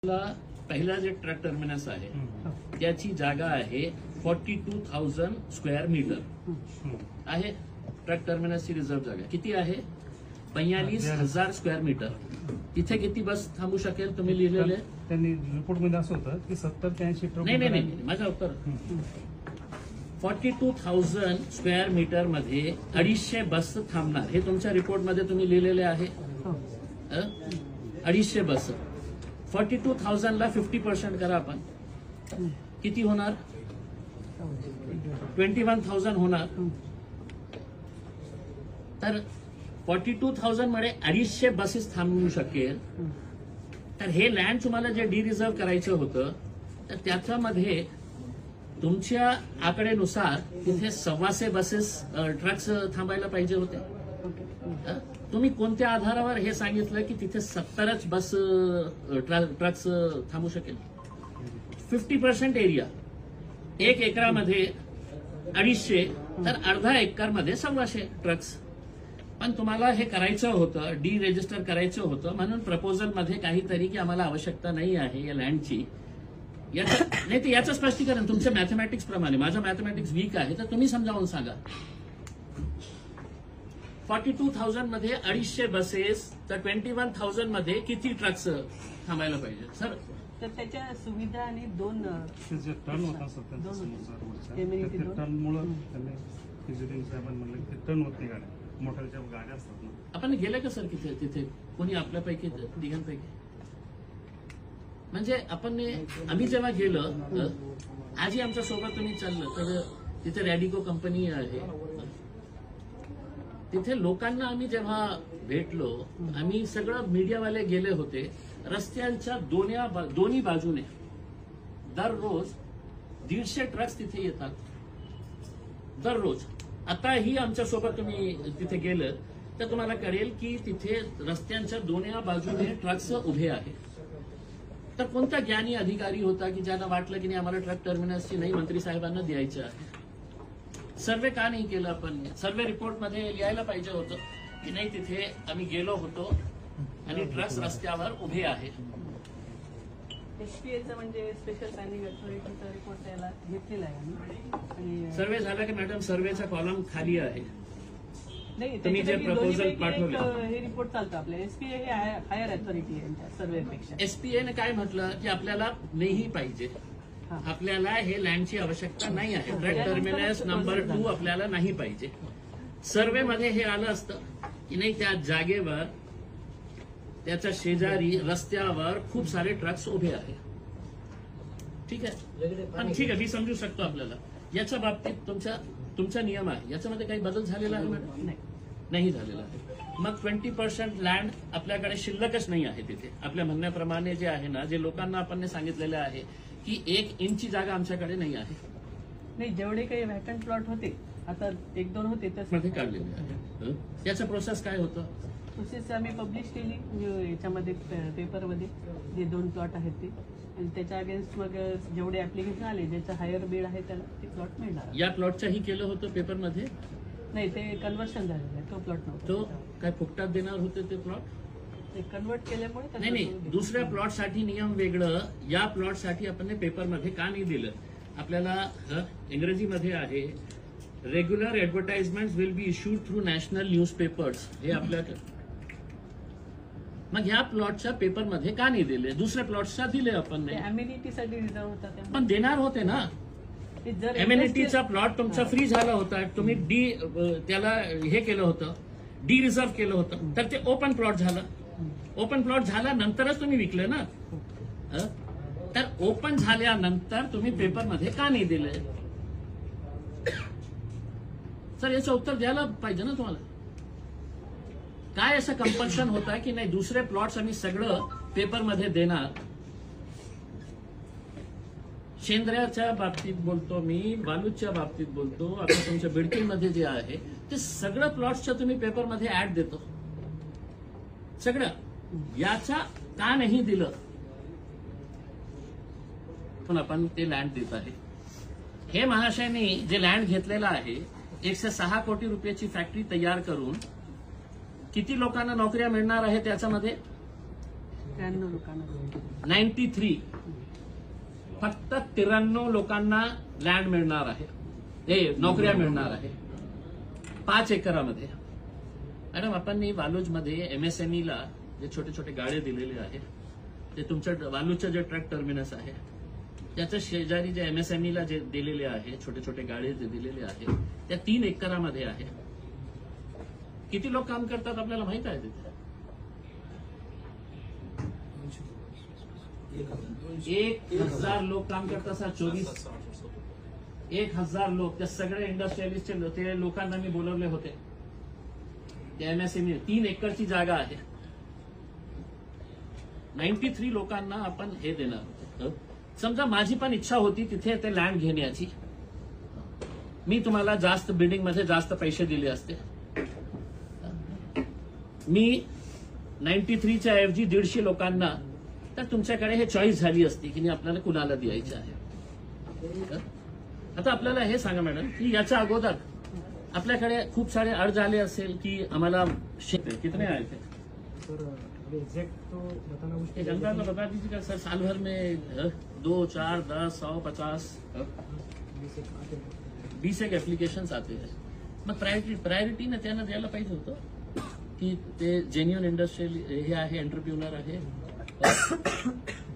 पहिला जे truck terminus आहे त्याची जागा आहे 42,000 स्क्वेअर मीटर आहे. ट्रक टर्मिनसची रिझर्व्ह जागा किती आहे? 42,000 स्क्वेअर मीटर. तिथे किती बस थांबू शकेल तुम्ही लिहिलेले? त्यांनी रिपोर्टमध्ये असं होतं की 70 ते 80 ट्रक. नाही, माझं उत्तर 42,000 स्क्वेअर मीटर मध्ये 250 बस थांबणार हे तुमच्या रिपोर्टमध्ये तुम्ही लिहिलेले आहे. 250 बस 42,000 ला 50% करा आपण, किती होणार? 21,000 होणार. तर 42,000 मध्ये 250 बसेस थांबवू शकेल. तर हे लँड तुम्हाला जे डी रिझर्व्ह करायचं होतं तर त्याच्यामध्ये तुमच्या आकडेनुसार तिथे 125 बसेस ट्रक्स थांबायला पाहिजे होते. तुम्ही कोणत्या आधारावर हे सांगितलं की तिथे 70च बस ट्रक्स थांबू शकेल? 50% एरिया, 1 एकरामध्ये 250 तर अर्धा एकरमध्ये 125 ट्रक्स. पण तुम्हाला हे करायचं होतं, डी रजिस्टर करायचं होतं, म्हणून प्रपोजलमध्ये काहीतरी की आम्हाला आवश्यकता नाही आहे या लँडची. नाही तर याचं स्पष्टीकरण तुमच्या मॅथमॅटिक्स प्रमाणे, माझं मॅथमॅटिक्स वीक आहे तर तुम्ही समजावून सांगा. 42,000 मध्ये 250 बसेस तर 21,000 मध्ये किती ट्रक्स थांबायला पाहिजे सर? तर त्याच्या सुविधा आणि दोन टर्न होता टर्नमुळे त्यांनी इंजिनिअरिंग साहेबांनी म्हणलं की टर्न होत नाही गाड्या, मोटरच्या गाड्या असतात ना. आपण गेले का सर तिथे कोणी आपल्यापैकी तिघांपैकी? म्हणजे आम्ही जेव्हा गेलो आजही आमच्या सोबत तुम्ही चाललं तर तिथे रॅडिको कंपनी आहे. तिथे लोकांना आम्ही जेव्हा भेटलो, आम्ही सगळं मीडियावाले गेले होते. रस्त्यांच्या दोन्ही बाजूने दररोज 150 ट्रक्स तिथे येतात दररोज. आताही आमच्या सोबत तुम्ही तिथे गेलं तर तुम्हाला कळेल की तिथे रस्त्यांच्या दोन्ही बाजूने ट्रक्स उभे आहेत. तर कोणता ज्ञानी अधिकारी होता की ज्यांना वाटलं की नाही आम्हाला ट्रक टर्मिनसची नाही मंत्री साहेबांना द्यायचं आहे? सर्वे का नाही केलं आपण? सर्वे रिपोर्टमध्ये लिहायला पाहिजे होतं की नाही तिथे आम्ही गेलो होतो आणि ट्रक्स रस्त्यावर उभे आहेत. एसपीएचा म्हणजे स्पेशल प्लॅनिंग अथॉरिटीचा रिपोर्ट त्याला घेतलेला आहे. सर्वे झाला की मॅडम सर्वेचा कॉलम खाली आहे. नाही, तुम्ही जे प्रपोजल पाठवलं हे रिपोर्ट चालतं आपल्या. एसपीए हे हायर अथॉरिटी आहे सर्वेपेक्षा. एसपीएने काय म्हटलं की आपल्याला नाही पाहिजे, आपल्याला हे लँडची आवश्यकता नाही आहे. ट्रक टर्मिनस नंबर 2 आपल्याला नाही पाहिजे. सर्वेमध्ये हे आलं असतं की नाही त्या जागेवर त्याच्या शेजारी रस्त्यावर खूप सारे ट्रक्स उभे आहेत. ठीक आहे, पण ठीक आहे, मी समजू शकतो आपल्याला. याच्या बाबतीत तुमचा नियम आहे, याच्यामध्ये काही बदल झालेला आहे मॅडम? नाही झालेला आहे. मग 20% लँड आपल्याकडे शिल्लकच नाही आहे तिथे. आपल्या म्हणण्याप्रमाणे जे आहे ना, जे लोकांना आपण सांगितलेलं आहे की 1 इंची जागा आमच्याकडे नाही आहे. नाही, जेवढे काही व्हॅकंट प्लॉट होते आता 1-2 होते मध्ये काढलेले आहे. याचं प्रोसेस काय होतं? प्रोसेस आम्ही पब्लिश केली याच्यामध्ये पेपरमध्ये जे 2 प्लॉट आहेत ते, आणि त्याच्या अगेन्स्ट मग जेवढे ऍप्लिकेशन आले ज्याचा हायर बिड आहे त्याला ते प्लॉट मिळणार. या प्लॉटच्याही केलं होतं पेपरमध्ये? नाही, ते कन्व्हर्शन झालेलं आहे, तो प्लॉट नव्हता. तो काय फुकटात देणार होते ते प्लॉट? ते कन्व्हर्ट केल्यामुळे नाही, दुसऱ्या प्लॉटसाठी नियम वेगळं, या प्लॉटसाठी आपण पेपरमध्ये का नाही दिलं? आपल्याला इंग्रजीमध्ये आहे regular advertisement will be issued through national news papers. हे आपल्याकडे मग ह्या प्लॉटच्या पेपरमध्ये का नाही दिले? दुसऱ्या प्लॉटच्या दिले आपण. अम्युनिटीसाठी रिझर्व होता पण देणार होते ना. एम्युनिटीचा प्लॉट तुमचा फ्री झाला होता, तुम्ही डी त्याला हे केलं होतं, डी रिझर्व्ह केलं होतं, तर ते ओपन प्लॉट झालं. ओपन प्लॉट झाल्यानंतरच तुम्ही विकलं ना. तर ओपन झाल्यानंतर तुम्ही पेपरमध्ये का नाही दिले? सर याचं उत्तर द्यायला पाहिजे ना तुम्हाला. काय असं कंपल्शन होता की नाही दुसरे प्लॉट्स आम्ही सगळं पेपरमध्ये देणार? शेंद्र्याच्या बाबतीत बोलतो मी, बालूच्या बाबतीत बोलतो, आता तुमच्या बिडकीमध्ये जे आहे ते सगळं प्लॉट्सच्या तुम्ही पेपरमध्ये ऍड देतो सगळं. याचा का नाही दिलं? पण आपण ते लँड देत आहे. हे महाशयनी जे लँड घेतलेलं आहे 106 कोटी रुपयाची फॅक्टरी तयार करून किती लोकांना नोकऱ्या मिळणार आहे त्याच्यामध्ये? 93 लोकांना 93 फक्त 93 लोकांना लँड मिळणार आहे, हे नोकऱ्या मिळणार आहे 5 एकरामध्ये. मॅडम आपण वालूजमध्ये MSMEला जे छोटे छोटे गाळे दिलेले आहे ते तुमच्या वालूजचं जे ट्रक टर्मिनस आहे त्याच्या शेजारी जे MSMEला जे दिलेले आहे छोटे छोटे गाळे जे दिलेले आहे त्या 3 एकरामध्ये आहे. किती लोक काम करतात आपल्याला माहित आहे तिथे? 1000 लोक काम करतात सर. 1000 लोक. त्या सगळ्या इंडस्ट्रियलिस्टचे ते लोकांना मी बोलवले होते. त्या MSME 3 एकरची जागा आहे. 93 लोकांना आपण हे देणार होते. समजा माझी पण इच्छा होती तिथे ते लँड घेण्याची, मी तुम्हाला जास्त बिल्डिंग मध्ये जास्त पैसे दिले असते. मी 93च्या ऐवजी 150 लोकांना, तर तुमच्याकडे हे चॉईस झाली असती की आपल्याला कुणाला द्यायचं आहे. आता आपल्याला हे सांगा मॅडम की याच्या अगोदर आपल्याकडे खूप सारे अर्ज आले असेल की आम्हाला कितने आए थे एग्जैक्ट तो बताना मुश्किल है, जनता को बता दीजिएगा सर. साल भर में 2, 4, 10, 100, 50 20 एक एप्लिकेशन्स आते हैं. मग प्रायोरिटीने त्यांना द्यायला पाहिजे होतं की ते जेन्युअन इंडस्ट्रियल हे आहे, एंटरप्रिन्युअर आहे.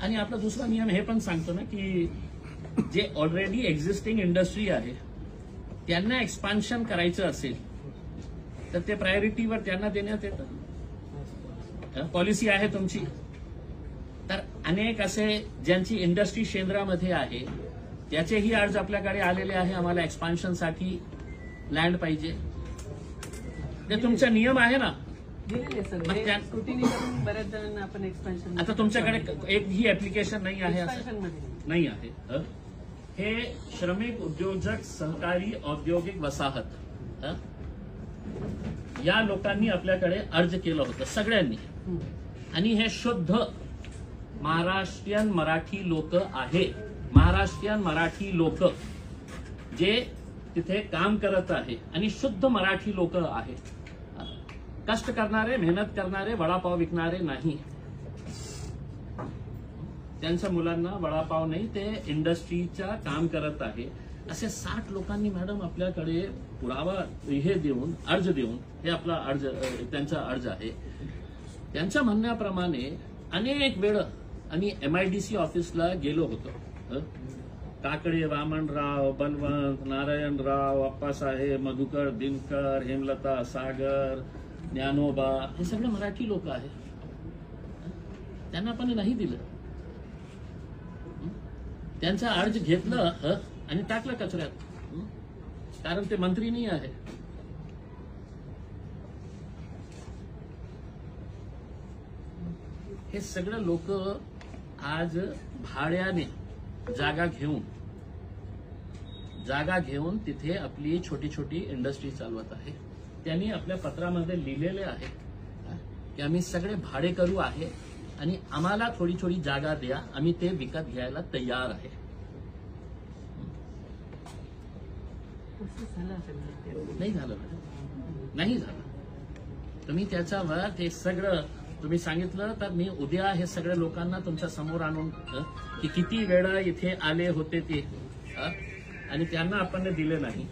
आणि आपला दुसरा नियम हे पण सांगतो ना की जे ऑलरेडी एक्झिस्टिंग इंडस्ट्री आहे त्यांना एक्सपान्शन करायचं असेल तर ते प्रायोरिटीवर त्यांना देण्यात येतं. पॉलिसी आहे तुमची. तर अनेक असे ज्यांची इंडस्ट्री केंद्रामध्ये आहे त्याचेही अर्ज आपल्याकडे आलेले आहे, आम्हाला एक्सपान्शनसाठी लँड पाहिजे. ते तुमचा नियम आहे ना. दिलेले मग सगळे त्या- स्क्रुटिनी करून बऱ्याच जणांना आपण एक्सपेन्शन आता तुमच्याकडे एक ही ऍप्लिकेशन नाही आहे असं एक्सपेन्शन मध्ये नाही आहे. हे श्रमिक उद्योजक सहकारी औद्योगिक वसाहत या लोकांनी आपल्याकडे अर्ज केलं होतं सगळ्यांनी. आणि हे शुद्ध महाराष्ट्रीयन मराठी लोक आहे. महाराष्ट्रीयन मराठी लोक जे तिथे काम करत आहे आणि शुद्ध मराठी लोक आहे. कष्ट करणारे, मेहनत करणारे, वडापाव विकणारे नाही. त्यांच्या मुलांना वडापाव नाही, ते इंडस्ट्रीच्या काम करत आहे. असे 60 लोकांनी मॅडम आपल्याकडे पुरावा हे देऊन अर्ज देऊन, हे आपला अर्ज त्यांचा अर्ज आहे. त्यांच्या म्हणण्याप्रमाणे अनेक वेळ आम्ही MIDC ऑफिसला गेलो होतो. काकडे, वामनराव, बलवंत, नारायणराव, अप्पासाहेब, मधुकर, दिनकर, हेमलता, सागर, ज्ञानोबा, हे सगळे मराठी लोक आहेत. त्यांना आपण नाही दिलं. त्यांचा अर्ज घेतलं आणि टाकलं कचऱ्यात, कारण ते मंत्री नाही आहे. हे सगळं लोक आज भाड्याने जागा घेऊन तिथे आपली छोटी छोटी इंडस्ट्री चालवत आहे. त्यांनी आपल्या पत्रामध्ये लिहिलेले आहे की आम्ही सगळे भाडे करू आहे आणि आम्हाला थोडी थोडी जागा द्या, आम्ही ते विकत घ्यायला तयार आहे. झालं असेल. नाही झालं नाही झालं. तुम्ही त्याच्यावर ते सगळं तुम्ही सांगितलं तर मी उद्या हे सगळ्या लोकांना तुमच्या समोर आणून की किती वेळा इथे आले होते ते आणि त्यांना आपण दिले नाही.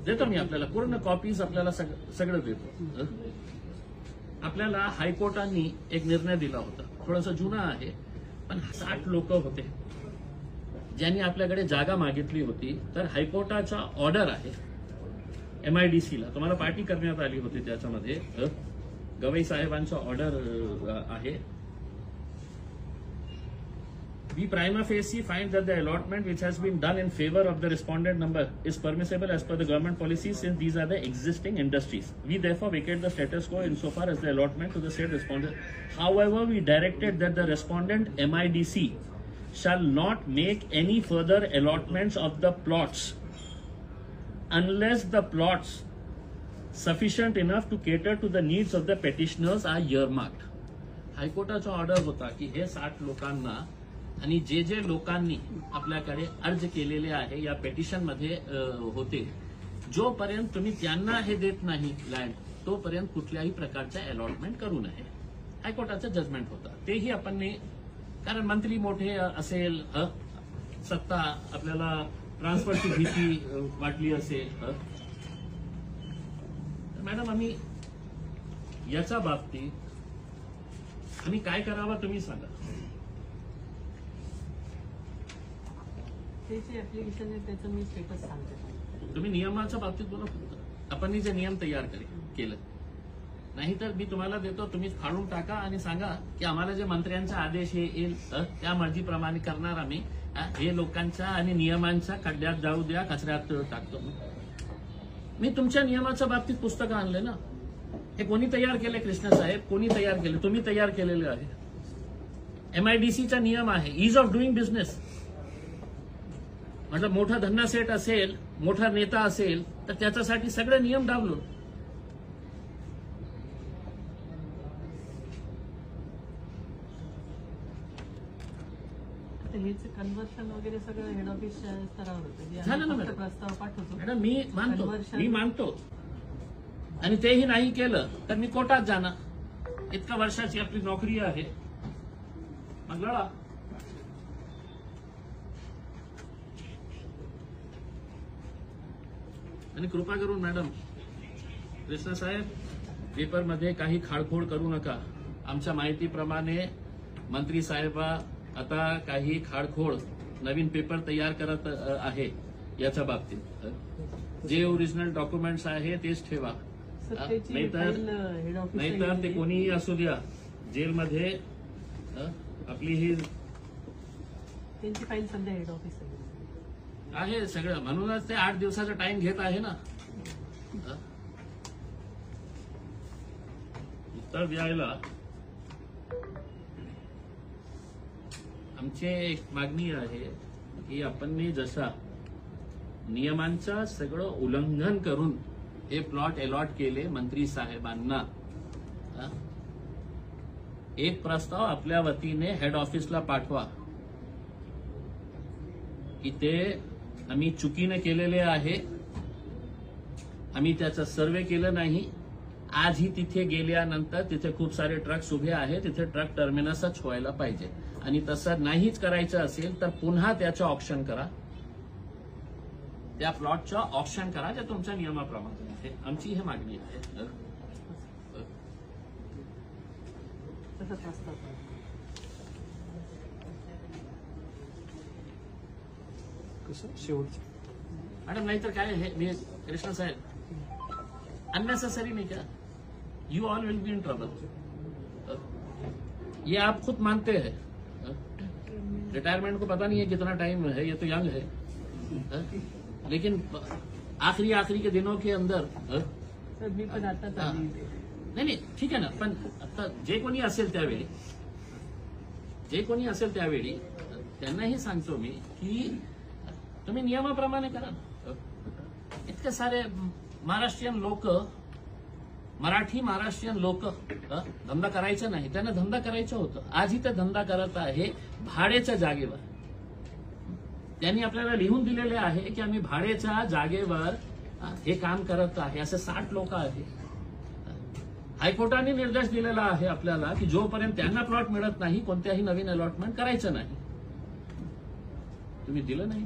देतो मी आपल्याला पूर्ण कॉपीज, आपल्याला सगळं देतो. आपल्याला हायकोर्टाने एक निर्णय दिला होता, थोडासा जुना आहे पण 60 लोक होते ज्यांनी आपल्याकडे जागा मागितली होती. तर हायकोर्टाचा ऑर्डर आहे MIDCला, तुम्हाला पार्टी करण्यात आली होती. त्याच्यामध्ये गवई साहेबांचा ऑर्डर आहे. We prima facie find that the allotment which has been done in favor of the respondent number is permissible as per the government policy, since these are the existing industries. We therefore vacate the status quo insofar as the allotment to the said respondent. However, we directed that the respondent MIDC shall not make any further allotments of the plots unless the plots sufficient enough to cater to the needs of the petitioners are earmarked. हायकोर्टाचा order होता की हे 60 लोकांना आणि जे जे लोकांनी आपल्याकडे अर्ज केलेले आहे या पेटिशन मध्ये होते, जोपर्यंत तुम्ही त्यांना हे देत नाही लँड तोपर्यंत कुठल्याही प्रकारचं अलॉटमेंट करू नये. हायकोर्टाचं जजमेंट होतं. तेही आपण कारण मंत्री मोठे असेल, सत्ता आपल्याला ट्रान्सफरची भीती वाटली असेल, तर मॅडम आम्ही याच्या बाबतीत आम्ही काय करावं तुम्ही सांगा. ते जे ऍप्लिकेशन आहे त्याचं मी स्टेटस सांगते. तुम्ही नियमाच्या बाबतीत बोला फक्त. आपण जे नियम तयार केलं, नाहीतर मी तुम्हाला देतो, तुम्ही फाडून टाका आणि सांगा की आम्हाला जे मंत्र्यांचा आदेश येईल त्या मर्जीप्रमाणे करणार आम्ही. हे लोकांच्या आणि नियमांच्या खड्ड्यात जाऊ द्या, कचऱ्यात टाकतो. मी तुमच्या नियमाच्या बाबतीत पुस्तकं आणले ना. हे कोणी तयार केले? कृष्ण साहेब कोणी तयार केले? तुम्ही तयार केलेले आहे. MIDCचा नियम आहे, ईज ऑफ डुईंग बिझनेस. मतलब मोठा धन्ना सेट असेल, मोठा नेता असेल तर त्याच्यासाठी सगळे नियम डावलो. हेच कन्व्हर्शन वगैरे सगळं हेड ऑफिस स्तरावर होतं. जे झालं ना आम्ही मॅडम. फक्त प्रस्ताव पाठवतो. मॅडम मी Conversion. मानतो आणि तेही नाही केलं तर मी कोर्टात जाणार. इतका वर्षाची आपली नोकरी आहे, मग लढा. आणि कृपा करून मॅडम, कृष्ण साहेब, पेपरमध्ये काही खाळखोळ करू नका. आमच्या माहितीप्रमाणे मंत्री साहेब आता काही खाळखोळ नवीन पेपर तयार करत आहे. याच्या बाबतीत जे ओरिजिनल डॉक्युमेंट्स आहे तेच ठेवा. सर, त्याची फाईल हेड ऑफिसला नाहीतर ते गेली. कोणीही असू द्या, जेलमध्ये आपली ही त्यांची फाईल सध्या हेड ऑफिसला गेली. आहे सगळं. म्हणूनच ते 8 दिवसाचा टाइम घेत आहे ना उत्तर द्यायला. आमची एक मागणी आहे की आपण जसा नियमांचं सगळं उल्लंघन करून हे प्लॉट अलॉट केले मंत्री साहेबांना, एक प्रस्ताव आपल्या वतीने हेड ऑफिसला पाठवा की ते आम्ही चुकीने केलेले आहे, आम्ही त्याचा सर्वे केलं नाही. आजही तिथे गेल्यानंतर तिथे खूप सारे ट्रक्स उभे आहेत, तिथे ट्रक टर्मिनसच व्हायला पाहिजे. आणि तसं नाहीच करायचं असेल तर पुन्हा त्याचं ऑप्शन करा, त्या प्लॉटचं ऑप्शन करा जे तुमच्या नियमाप्रमाणे आहे. आमची ही मागणी आहे. तसं प्रस्ताव कसं शेवटचं मॅडम नाहीतर काय हे मी कृष्ण साहेब अननेसेसरी नहीं क्या, you all will be in trouble. ये आप खुद मानते हैं. रिटायरमेंट को पता नहीं है कितना टाइम है, ये तो यंग है. लेकिन आखिरी के दिनों के अंदर सर मी पण आता नाही ठीक आहे ना. पण आता जे कोणी असेल त्यावेळी त्यांनाही सांगतो मी की तुम्ही नियमाप्रमाणे करा. इतके सारे महाराष्ट्रीयन लोक, मराठी महाराष्ट्रीयन लोक धंदा करायचा नाही, त्यांना धंदा करायचं होतं. आजही ते धंदा करत आहे भाड्याच्या जागेवर. त्यांनी आपल्याला लिहून दिलेले आहे की आम्ही भाड्याच्या जागेवर हे काम करत आहे. असे 60 लोक आहेत. हायकोर्टाने निर्देश दिलेला आहे आपल्याला की जोपर्यंत त्यांना प्लॉट मिळत नाही कोणत्याही नवीन अलॉटमेंट करायचं नाही. तुम्ही दिलं नाही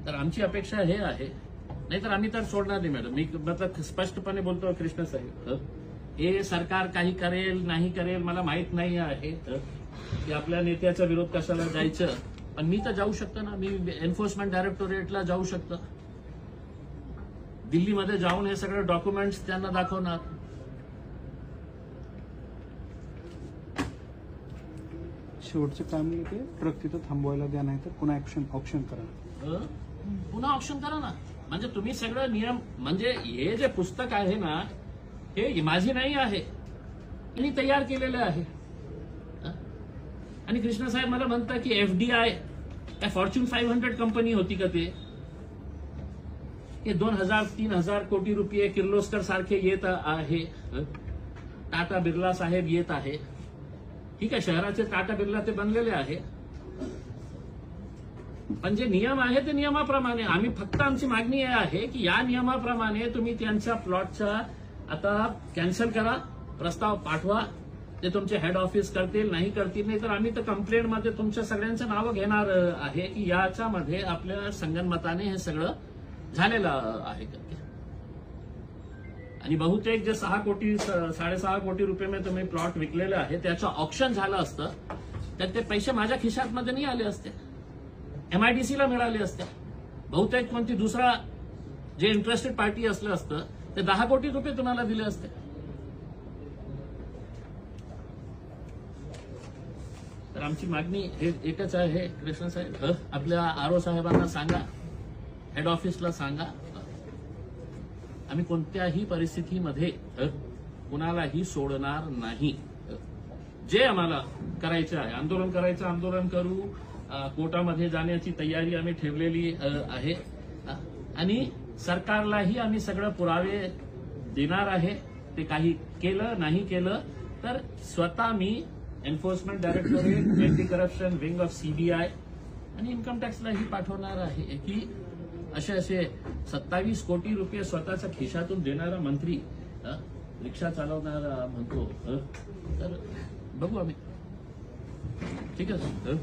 तर आमची अपेक्षा हे आहे, नाहीतर आम्ही तर सोडणार नाही मॅडम. मी मतलब स्पष्टपणे बोलतो कृष्ण साहेब, हे सरकार काही करेल नाही करेल मला माहित नाही आहे की आपल्या नेत्याचा विरोध कशाला जायचं. पण मी तर जाऊ शकतो ना, मी एन्फोर्समेंट डायरेक्टोरेटला जाऊ शकतो. दिल्लीमध्ये जाऊन हे सगळे डॉक्युमेंट्स त्यांना दाखवणार. शेवटचं काय म्हणलं ते ट्रक तिथं थांबवायला द्या, नाही तर पुन्हा ऑप्शन करा. पुन्हा ऑप्शन करा ना. म्हणजे तुम्ही सगळं नियम, म्हणजे हे जे पुस्तक आहे ना हे माझी नाही आहे, मी तयार केलेलं आहे. आणि कृष्ण साहेब मला म्हणतात की FDI काय फॉर्च्यून 500 कंपनी होती का ते? 2000-3000 कोटी रुपये किर्लोस्कर सारखे येत आहे. टाटा बिर्ला साहेब येत आहे. ठीक आहे, शहराचे टाटा बिर्ला ते बनलेले आहे. पण जे नियम आहे ते नियमाप्रमाणे आम्ही फक्त आमची मागणी हे आहे की या नियमाप्रमाणे तुम्ही त्यांच्या प्लॉटचा आता कॅन्सल करा, प्रस्ताव पाठवा. ते तुमचे हेड ऑफिस करतील नाही करतील नाही तर आम्ही तर कंप्लेंटमध्ये तुमच्या सगळ्यांचं नावं घेणार आहे की याच्यामध्ये आपल्या संगनमताने हे सगळं झालेलं आहे. आणि बहुतेक जे 6 कोटी 6.5 कोटी रुपये तुम्ही प्लॉट विकलेले आहे त्याचं ऑप्शन झालं असतं तर ते पैसे माझ्या खिशात मध्ये नाही आले असते, MIDCला मिळाले असते. बहुतेक कोणती दुसरा जे इंटरेस्टेड पार्टी असलं असतं ते 10 कोटी रुपये तुम्हाला दिले असते. तर आमची मागणी एकच आहे कृष्ण साहेब, आपल्या RO साहेबांना सांगा, हेड ऑफिसला सांगा, आम्ही कोणत्याही परिस्थितीमध्ये कुणालाही सोडणार नाही. जे आम्हाला करायचं आहे, आंदोलन करायचं आंदोलन करू, कोर्टामध्ये जाण्याची तयारी आम्ही ठेवलेली आहे आणि सरकारलाही आम्ही सगळं पुरावे देणार आहे. ते काही केलं नाही केलं तर स्वतः मी enforcement directorate, anti corruption wing of CBI आणि इन्कम टॅक्सलाही पाठवणार आहे की असे 27 कोटी रुपये स्वतःच्या खिशातून देणारा मंत्री रिक्षा चालवणारा म्हणतो तर बघू आम्ही. ठीक आहे.